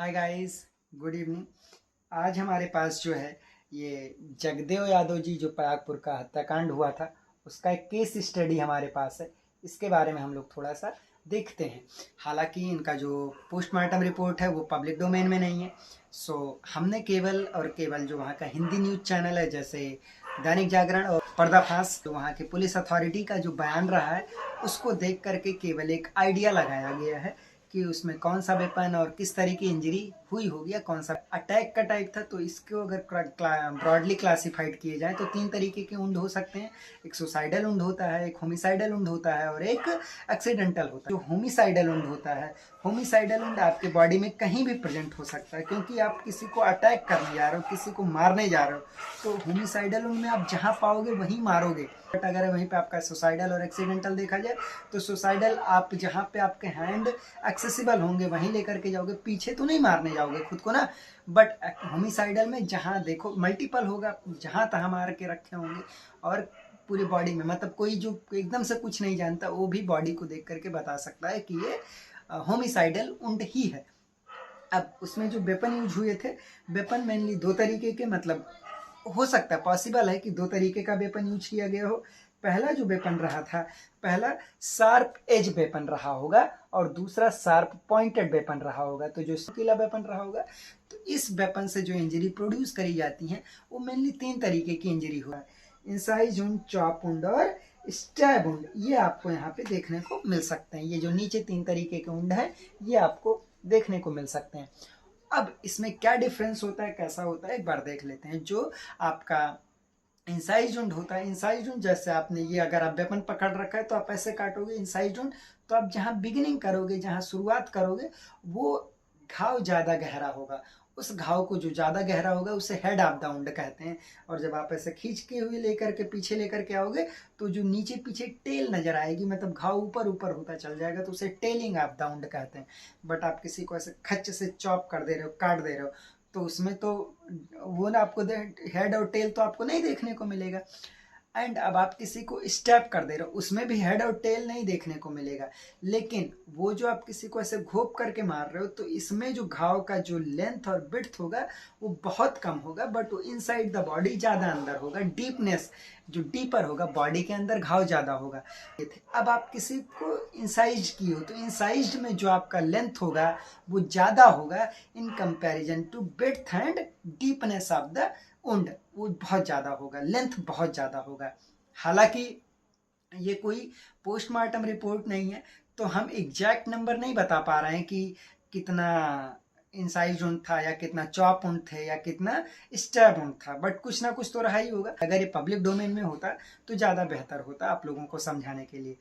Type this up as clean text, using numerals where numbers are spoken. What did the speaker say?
Hi guys, good evening. आज हमारे पास जो है ये जगदेव यादव जी जो परागपुर का हत्याकांड हुआ था उसका एक केस स्टडी हमारे पास है। इसके बारे में हम लोग थोड़ा सा देखते हैं। हालांकि इनका जो पोस्टमार्टम रिपोर्ट है वो पब्लिक डोमेन में नहीं है। सो हमने केवल और केवल जो वहाँ का हिंदी न्यूज़ चैनल है जैसे दैनिक जागरण और पर्दाफाश, तो वहाँ के पुलिस अथॉरिटी का जो बयान रहा है उसको देख करके केवल एक आइडिया लगाया गया है कि उसमें कौन सा वेपन और किस तरह की इंजरी हुई होगी या कौन सा अटैक का टाइप था। तो इसको अगर ब्रॉडली क्लासिफाइड किए जाए तो तीन तरीके के उंड हो सकते हैं। एक सुसाइडल उंड होता है, एक होमिसाइडल उंड होता है और एक एक्सीडेंटल होता है। जो होमिसाइडल उंड होता है, होमिसाइडल उंड आपके बॉडी में कहीं भी प्रेजेंट हो सकता है क्योंकि आप किसी को अटैक करने जा रहे हो, किसी को मारने जा रहे हो। तो होमिसाइडल उंड में आप जहाँ पाओगे वहीं मारोगे। बट अगर वहीं पे आपका सुसाइडल और एक्सीडेंटल देखा जाए तो सुसाइडल आप जहाँ पे आपके हैंड एक्सेसिबल होंगे वहीं लेकर के जाओगे, पीछे तो नहीं मारने जाओगे खुद को ना। बट होमिसाइडल में जहाँ देखो मल्टीपल होगा, जहाँ तहाँ मार के रखे होंगे और पूरी बॉडी में, मतलब कोई जो एकदम से कुछ नहीं जानता वो भी बॉडी को देख करके बता सकता है कि ये होमिसाइडल उंड ही है। अब उसमें जो वेपन यूज हुए थे, वेपन मेनली दो तरीके के, मतलब हो सकता है, पॉसिबल है कि दो तरीके का वेपन यूज किया गया हो। पहला जो वेपन रहा था, पहला शार्प एज वेपन रहा होगा और दूसरा शार्प पॉइंटेड वेपन रहा होगा। तो जो नुकीला वेपन रहा होगा, तो इस वेपन से जो इंजरी प्रोड्यूस करी जाती है वो मेनली तीन तरीके की इंजरी हुआ है: इंसाइज वुंड, चॉप वुंड और स्टैब वुंड। ये आपको यहाँ पे देखने को मिल सकते हैं। ये जो नीचे तीन तरीके के वुंड है ये आपको देखने को मिल सकते हैं। अब इसमें क्या डिफरेंस होता है, कैसा होता है, एक बार देख लेते हैं। जो आपका इंसाइज वुंड होता है, इंसाइज वुंड जैसे आपने ये अगर आप वेपन पकड़ रखा है तो आप ऐसे काटोगे इंसाइज वुंड, तो आप जहाँ बिगिनिंग करोगे, जहाँ शुरुआत करोगे, वो घाव ज़्यादा गहरा होगा। उस घाव को जो ज़्यादा गहरा होगा उसे हेड ऑफ द वुंड कहते हैं। और जब आप ऐसे खींच के हुए लेकर के पीछे लेकर के आओगे तो जो नीचे पीछे टेल नजर आएगी, मतलब घाव ऊपर ऊपर होता चल जाएगा, तो उसे टेलिंग ऑफ द वुंड कहते हैं। बट आप किसी को ऐसे खच्च से चॉप कर दे रहे हो, काट दे रहे हो, तो उसमें तो वो ना आपको हेड और टेल तो आपको नहीं देखने को मिलेगा। एंड अब आप किसी को स्टैप कर दे रहे हो, उसमें भी हेड और टेल नहीं देखने को मिलेगा। लेकिन वो जो आप किसी को ऐसे घोप करके मार रहे हो तो इसमें जो घाव का जो लेंथ और विड्थ होगा वो बहुत कम होगा, बट वो इनसाइड द बॉडी ज़्यादा अंदर होगा। डीपनेस जो डीपर होगा, बॉडी के अंदर घाव ज़्यादा होगा। अब आप किसी को इंसाइज की हो तो इंसाइज में जो आपका लेंथ होगा वो ज़्यादा होगा in comparison to width and deepness of the उंड। वो बहुत ज़्यादा होगा, लेंथ बहुत ज़्यादा होगा। हालांकि ये कोई पोस्टमार्टम रिपोर्ट नहीं है तो हम एग्जैक्ट नंबर नहीं बता पा रहे हैं कि कितना इंसाइज उंड था या कितना चॉप उंड थे या कितना स्टैब उंड था, बट कुछ ना कुछ तो रहा ही होगा। अगर ये पब्लिक डोमेन में होता तो ज़्यादा बेहतर होता आप लोगों को समझाने के लिए।